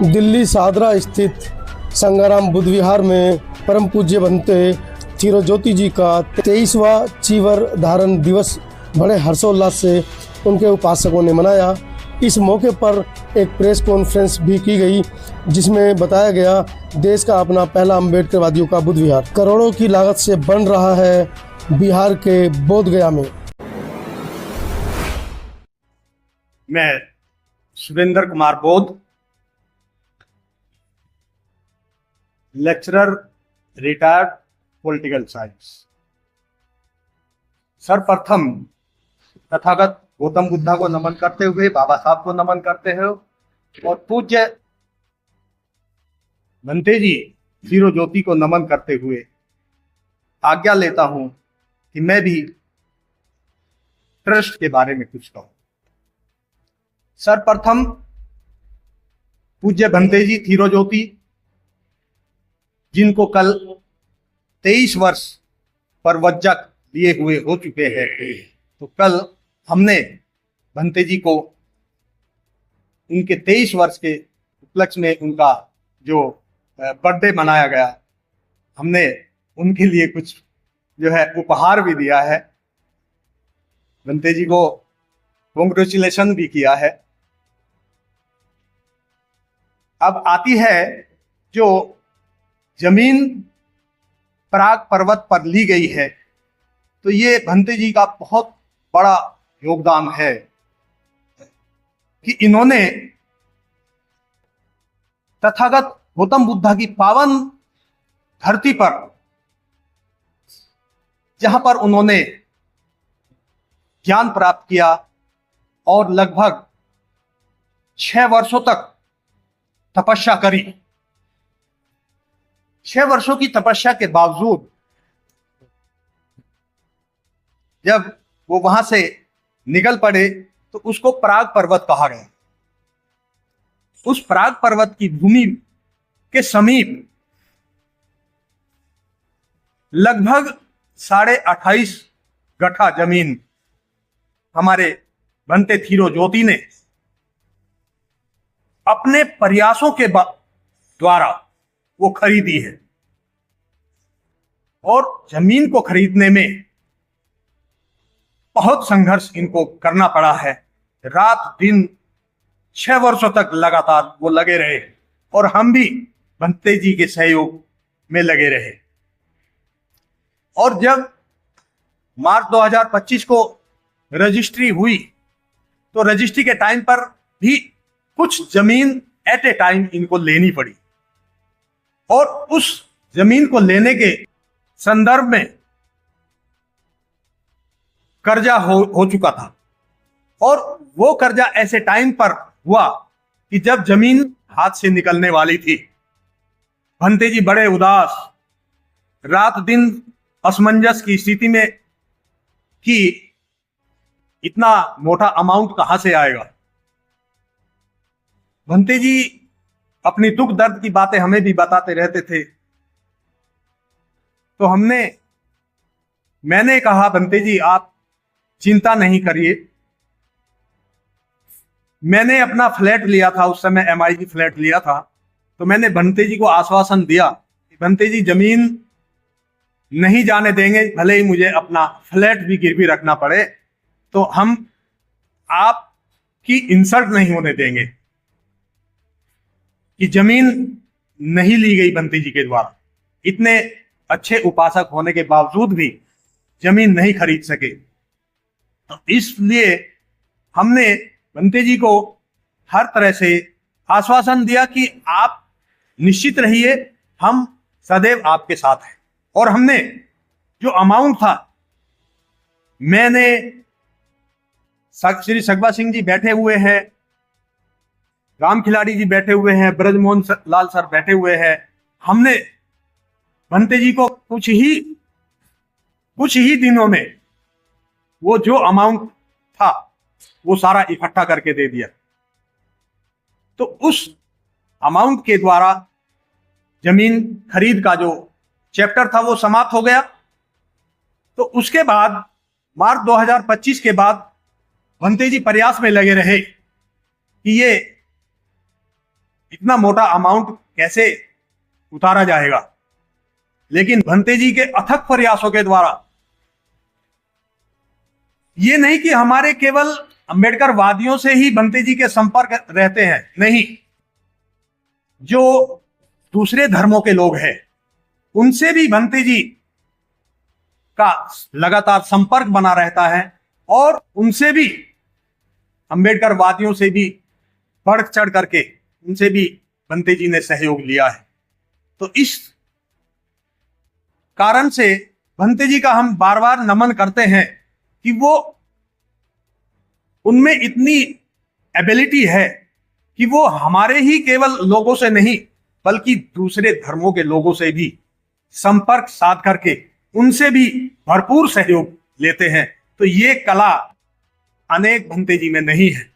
दिल्ली सादरा स्थित संगाराम बुद्ध विहार में परम पूज्य भंते थिरोज्योति जी का 23वां चीवर धारण दिवस बड़े हर्षोल्लास से उनके उपासकों ने मनाया। इस मौके पर एक प्रेस कॉन्फ्रेंस भी की गई, जिसमें बताया गया देश का अपना पहला अम्बेडकरवादियों का बुद्ध विहार करोड़ों की लागत से बन रहा है बिहार के बोध गया में। मैं सुरेंद्र कुमार बोध, लेक्चरर रिटायर्ड पॉलिटिकल साइंस। सर्वप्रथम तथागत गौतम बुद्धा को नमन करते हुए, बाबा साहब को नमन करते हुए और पूज्य भंते जी थिरोज्योति को नमन करते हुए आज्ञा लेता हूं कि मैं भी ट्रस्ट के बारे में कुछ कहूं। सर्वप्रथम पूज्य भंते जी थिरोज्योति, जिनको कल 23 वर्ष परवज्जक लिए हुए हो चुके हैं, तो कल हमने भंते जी को उनके 23 वर्ष के उपलक्ष्य में उनका जो बर्थडे मनाया गया, हमने उनके लिए कुछ जो है उपहार भी दिया है। भंते जी को कॉन्ग्रेचुलेशन भी किया है। अब आती है जो जमीन पराग पर्वत पर ली गई है, तो ये भंते जी का बहुत बड़ा योगदान है कि इन्होंने तथागत गौतम बुद्धा की पावन धरती पर, जहां पर उन्होंने ज्ञान प्राप्त किया और लगभग 6 वर्षों तक तपस्या करी, 6 वर्षों की तपस्या के बावजूद जब वो वहां से निकल पड़े तो उसको पराग पर्वत कहा गया। उस पराग पर्वत की भूमि के समीप लगभग 28.5 गठा जमीन हमारे भंते थिरोज्योति ने अपने प्रयासों के द्वारा वो खरीदी है। और जमीन को खरीदने में बहुत संघर्ष इनको करना पड़ा है। रात दिन 6 वर्षों तक लगातार वो लगे रहे और हम भी भंते जी के सहयोग में लगे रहे। और जब मार्च 2025 को रजिस्ट्री हुई, तो रजिस्ट्री के टाइम पर भी कुछ जमीन एट ए टाइम इनको लेनी पड़ी और उस जमीन को लेने के संदर्भ में कर्जा हो चुका था। और वो कर्जा ऐसे टाइम पर हुआ कि जब जमीन हाथ से निकलने वाली थी। भंते जी बड़े उदास, रात दिन असमंजस की स्थिति में कि इतना मोटा अमाउंट कहां से आएगा। भंते जी अपनी दुख दर्द की बातें हमें भी बताते रहते थे। तो मैंने कहा, भंते जी आप चिंता नहीं करिए। मैंने अपना फ्लैट लिया था, उस समय MIG फ्लैट लिया था, तो मैंने भंते जी को आश्वासन दिया कि भंते जी जमीन नहीं जाने देंगे, भले ही मुझे अपना फ्लैट भी गिरवी रखना पड़े, तो हम आपकी इंसल्ट नहीं होने देंगे कि जमीन नहीं ली गई भंते जी के द्वारा। इतने अच्छे उपासक होने के बावजूद भी जमीन नहीं खरीद सके। तो इसलिए हमने भंते जी को हर तरह से आश्वासन दिया कि आप निश्चित रहिए, हम सदैव आपके साथ हैं। और हमने जो अमाउंट था, मैंने श्री सगवा सिंह जी बैठे हुए हैं, राम खिलाड़ी जी बैठे हुए हैं, ब्रजमोहन लाल सर बैठे हुए हैं, हमने भंते जी को कुछ ही दिनों में वो जो अमाउंट था वो सारा इकट्ठा करके दे दिया। तो उस अमाउंट के द्वारा जमीन खरीद का जो चैप्टर था वो समाप्त हो गया। तो उसके बाद मार्च 2025 के बाद भंते जी प्रयास में लगे रहे कि ये इतना मोटा अमाउंट कैसे उतारा जाएगा। लेकिन भंते जी के अथक प्रयासों के द्वारा ये नहीं कि हमारे केवल अंबेडकर वादियों से ही भंते जी के संपर्क रहते हैं, नहीं, जो दूसरे धर्मों के लोग हैं उनसे भी भंते जी का लगातार संपर्क बना रहता है और उनसे भी अंबेडकर वादियों से भी बढ़ चढ़ करके उनसे भी भंते जी ने सहयोग लिया है। तो इस कारण से भंते जी का हम बार बार नमन करते हैं कि वो उनमें इतनी एबिलिटी है कि वो हमारे ही केवल लोगों से नहीं बल्कि दूसरे धर्मों के लोगों से भी संपर्क साध करके उनसे भी भरपूर सहयोग लेते हैं। तो ये कला अनेक भंते जी में नहीं है।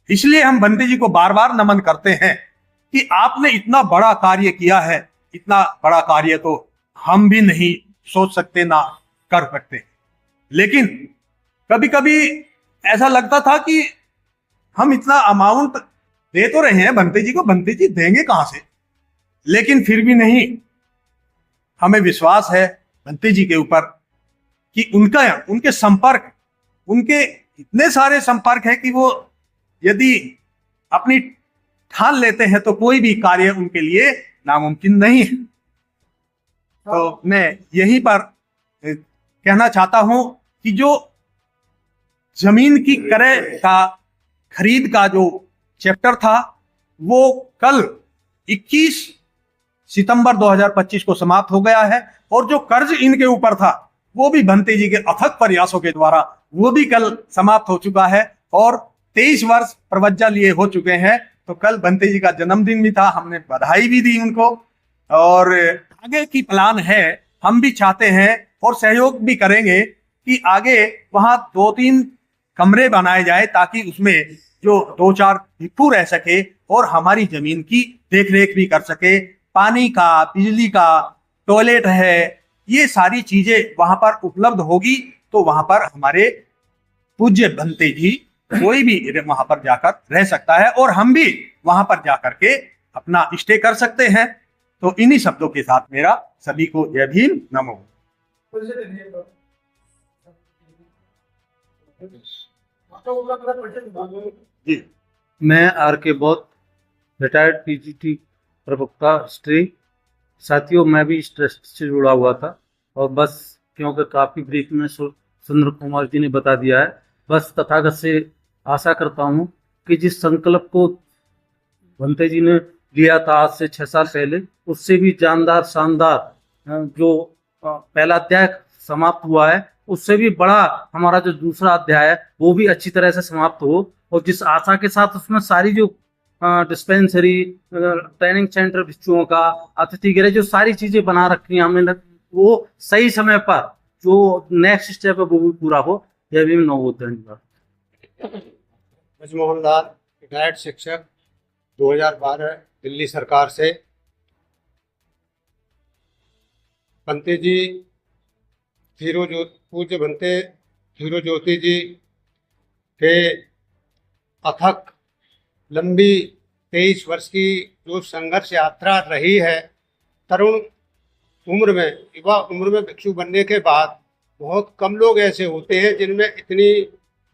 इसलिए हम भंते जी को बार बार नमन करते हैं कि आपने इतना बड़ा कार्य किया है। इतना बड़ा कार्य तो हम भी नहीं सोच सकते, ना कर सकते। लेकिन कभी कभी ऐसा लगता था कि हम इतना अमाउंट दे तो रहे हैं भंते जी को, भंते जी देंगे कहां से। लेकिन फिर भी नहीं, हमें विश्वास है भंते जी के ऊपर कि उनके संपर्क, उनके इतने सारे संपर्क है कि वो यदि अपनी ठान लेते हैं तो कोई भी कार्य उनके लिए नामुमकिन नहीं है। तो मैं यहीं पर कहना चाहता हूं कि जो जमीन की क्रय का, खरीद का जो चैप्टर था वो कल 21 सितंबर 2025 को समाप्त हो गया है और जो कर्ज इनके ऊपर था वो भी भंते जी के अथक प्रयासों के द्वारा वो भी कल समाप्त हो चुका है और 23 वर्ष प्रवज्जा लिए हो चुके हैं। तो कल भंते जी का जन्मदिन भी था, हमने बधाई भी दी उनको और आगे की प्लान है, हम भी चाहते हैं और सहयोग भी करेंगे कि आगे वहां 2-3 कमरे बनाए जाए ताकि उसमें जो 2-4 भिक्षु रह सके और हमारी जमीन की देखरेख भी कर सके। पानी का, बिजली का, टॉयलेट है, ये सारी चीजें वहां पर उपलब्ध होगी तो वहां पर हमारे पूज्य भंते जी कोई भी वहां पर जाकर रह सकता है और हम भी वहां पर जाकर के अपना स्टे कर सकते हैं। तो इन्हीं शब्दों के साथ मेरा सभी को जय भीम, नमो। जी, मैं आर के बौद्ध, रिटायर्ड पीजीटी प्रवक्ता हिस्ट्री। साथियों, मैं भी इस ट्रस्ट से जुड़ा हुआ था और बस क्योंकि काफ़ी ब्रीफ में सुंदर कुमार जी ने बता दिया है, बस तथागत से आशा करता हूँ कि जिस संकल्प को भंते जी ने लिया था आज से 6 साल पहले, उससे भी जानदार शानदार जो पहला अध्याय समाप्त हुआ है उससे भी बड़ा हमारा जो दूसरा अध्याय है वो भी अच्छी तरह से समाप्त हो। और जिस आशा के साथ उसमें सारी जो डिस्पेंसरी, ट्रेनिंग सेंटर भिक्षुओं का, अतिथि गृह, जो सारी चीजें बना रखी हैं हमने, वो सही समय पर जो नेक्स्ट स्टेप है वो भी पूरा हो। यह भी नवोद। धन्यवाद। ब्रजमोहन लाल, रिटायर्ड शिक्षक, 2012 दिल्ली सरकार से। भंते जी पूज्य भंते धीरो ज्योति जी के अथक लंबी 23 वर्ष की जो संघर्ष यात्रा रही है, तरुण उम्र में, युवा उम्र में भिक्षु बनने के बाद बहुत कम लोग ऐसे होते हैं जिनमें इतनी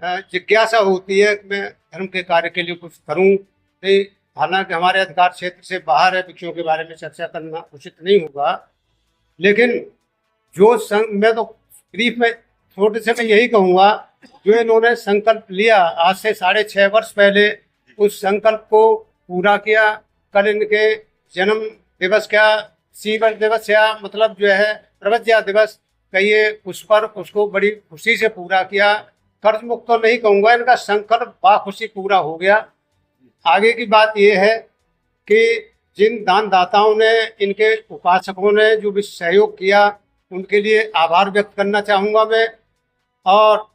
जिज्ञासा होती है कि मैं धर्म के कार्य के लिए कुछ करूं। नहीं, हालांकि हमारे अधिकार क्षेत्र से बाहर है, भिक्षुओं के बारे में चर्चा करना उचित नहीं होगा, लेकिन जो मैं तो ब्रीफ में छोटे से मैं यही कहूँगा, जो इन्होंने संकल्प लिया आज से 6.5 वर्ष पहले, उस संकल्प को पूरा किया। कल इनके जन्म दिवस क्या, शिवर दिवस या मतलब जो है प्रवज्जा दिवस कहिए, उस पर उसको बड़ी खुशी से पूरा किया। कर्ज मुक्त तो नहीं कहूँगा, इनका संकल्प बाखुशी पूरा हो गया। आगे की बात यह है कि जिन दानदाताओं ने, इनके उपासकों ने जो भी सहयोग किया, उनके लिए आभार व्यक्त करना चाहूँगा मैं, और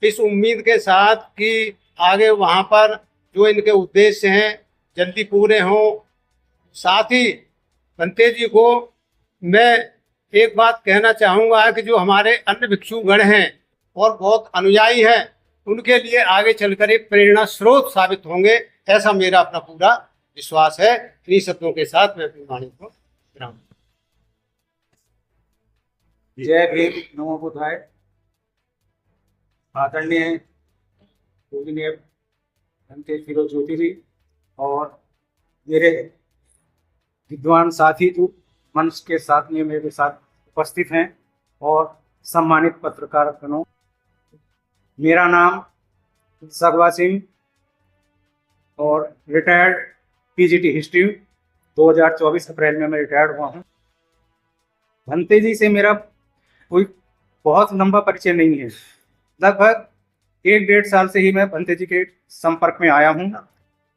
इस उम्मीद के साथ कि आगे वहाँ पर जो इनके उद्देश्य हैं जल्दी पूरे हों। साथ ही भंते जी को मैं एक बात कहना चाहूँगा कि जो हमारे अन्य भिक्षुगण हैं और बहुत अनुयायी हैं, उनके लिए आगे चलकर एक प्रेरणा स्रोत साबित होंगे, ऐसा मेरा अपना पूरा विश्वास है। इन्हीं शब्दों के साथ मैं अपनी वाणी को विराम दूं। जय भीम, नमो बुद्धाय। आदरणीय पूजनीय भंते चिरज्योति जी और मेरे विद्वान साथी जो मंच के साथ में मेरे साथ उपस्थित हैं और सम्मानित पत्रकारगणों, मेरा नाम सगवा सिंह और रिटायर्ड पीजीटी हिस्ट्री 2024 अप्रैल में मैं रिटायर्ड हुआ हूँ। भंते जी से मेरा कोई बहुत लंबा परिचय नहीं है। लगभग 1-1.5 साल से ही मैं भंते जी के संपर्क में आया हूँ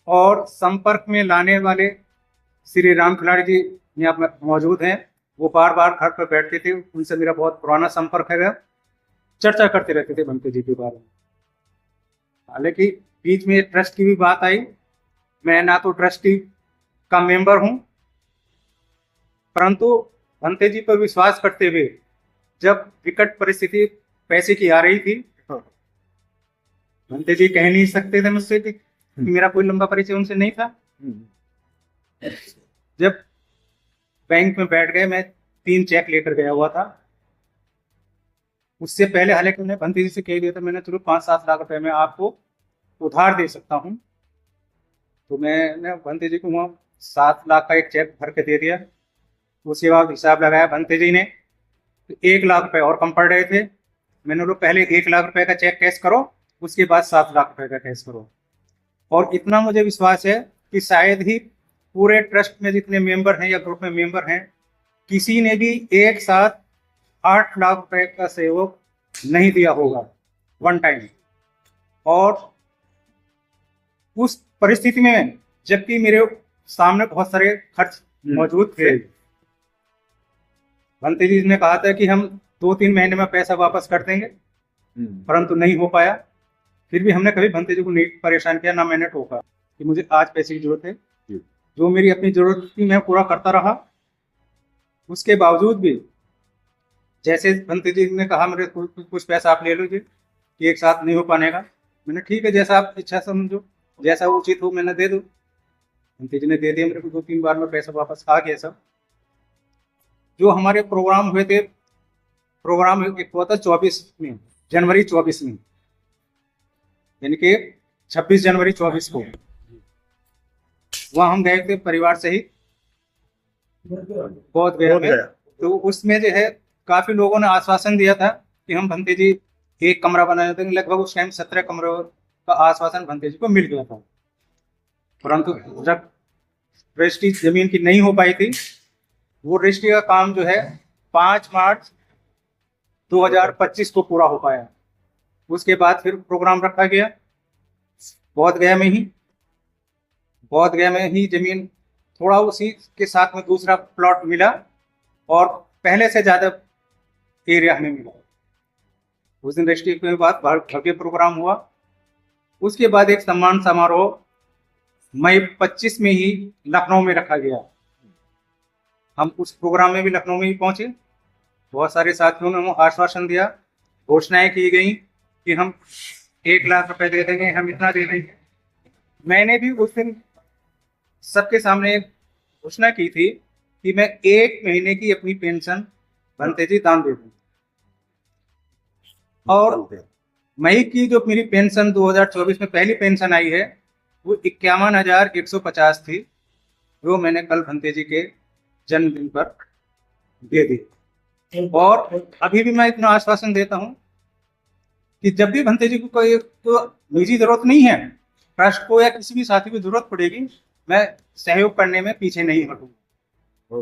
और संपर्क में लाने वाले श्री राम खिलाड़ी जी यहाँ पर मौजूद हैं। वो बार बार घर पर बैठते थे, उनसे मेरा बहुत पुराना संपर्क है। चर्चा करते रहते थे भंते जी के बारे में। हालांकि बीच में ट्रस्ट की भी बात आई। मैं ना तो ट्रस्टी का मेंबर हूँ, परंतु भंते जी पर विश्वास करते हुए जब विकट परिस्थिति पैसे की आ रही थी, भंते जी कह नहीं सकते थे मुझसे कि मेरा कोई लंबा परिचय उनसे नहीं था। जब बैंक में बैठ गए, मैं 3 चेक लेकर गया हुआ था। उससे पहले हालांकि मैंने भंते जी से कह दिया था, मैंने चलो 5-7 लाख रुपए में आपको उधार दे सकता हूँ। तो मैंने भंते जी को वहाँ 7 लाख का एक चेक भर के दे दिया। उसके बाद हिसाब लगाया भंते जी ने, तो 1 लाख रुपए और कम पड़ रहे थे। मैंने बोला पहले 1 लाख रुपए का चेक कैश करो, उसके बाद 7 लाख रुपए का कैश करो। और इतना मुझे विश्वास है कि शायद ही पूरे ट्रस्ट में जितने मेंबर हैं या ग्रुप में मेंबर हैं, किसी ने भी एक साथ 8 लाख रुपए का सहयोग नहीं दिया होगा वन टाइम। और उस परिस्थिति में जबकि मेरे सामने बहुत सारे खर्च मौजूद थे, भंते जी ने कहा था कि हम 2-3 महीने में पैसा वापस कर देंगे, परंतु नहीं हो पाया। फिर भी हमने कभी भंते जी को नहीं परेशान किया, ना मैंने टोका कि मुझे आज पैसे की जरूरत है। जो मेरी अपनी जरूरत थी मैं पूरा करता रहा। उसके बावजूद भी जैसे भंते जी ने कहा मेरे कुछ पैसा आप ले लीजिए कि एक साथ नहीं हो पाने का, मैंने ठीक है जैसा आप इच्छा समझो, जैसा उचित हो मैंने दे दो। भंते जी ने दे दिया मेरे को, 2-3 बार में पैसा वापस आ गया सब। जो हमारे प्रोग्राम हुए थे, प्रोग्राम एक हुआ था 24 में, जनवरी 24 में, यानी कि 26 जनवरी 24 को वहाँ हम गए थे परिवार सहित बहुत गया में। तो उसमें जो है काफी लोगों ने आश्वासन दिया था कि हम भंते जी एक कमरा बनाए थे। लगभग उस टाइम 17 कमरों का आश्वासन भंते जी को मिल गया था, परंतु जब रजिस्ट्री जमीन की नहीं हो पाई थी, वो रजिस्ट्री का काम जो है 5 मार्च 2025 को पूरा हो पाया। उसके बाद फिर प्रोग्राम रखा गया। बोध गया में ही जमीन थोड़ा उसी के साथ में दूसरा प्लॉट मिला और पहले से ज्यादा एरिया हमें मिला। उस दिन रजिस्ट्री के बाद भव्य प्रोग्राम हुआ। उसके बाद एक सम्मान समारोह मई 25 में ही लखनऊ में रखा गया। हम उस प्रोग्राम में भी लखनऊ में ही पहुंचे। बहुत सारे साथियों ने आश्वासन दिया, घोषणाएं की गई कि हम 1 लाख रुपए दे देंगे, हम इतना दे देंगे। मैंने भी उस दिन सबके सामने घोषणा की थी कि मैं 1 महीने की अपनी पेंशन भंते जी दान दे दूंगा। और मई की जो मेरी पेंशन 2024 में पहली पेंशन आई है वो 51,150 थी, जो मैंने कल भंते जी के जन्मदिन पर दे दी। और अभी भी मैं इतना आश्वासन देता हूं कि जब भी भंते जी को कोई तो निजी जरूरत नहीं है, ट्रस्ट को या किसी भी साथी को जरूरत पड़ेगी, मैं सहयोग करने में पीछे नहीं हटूंगा।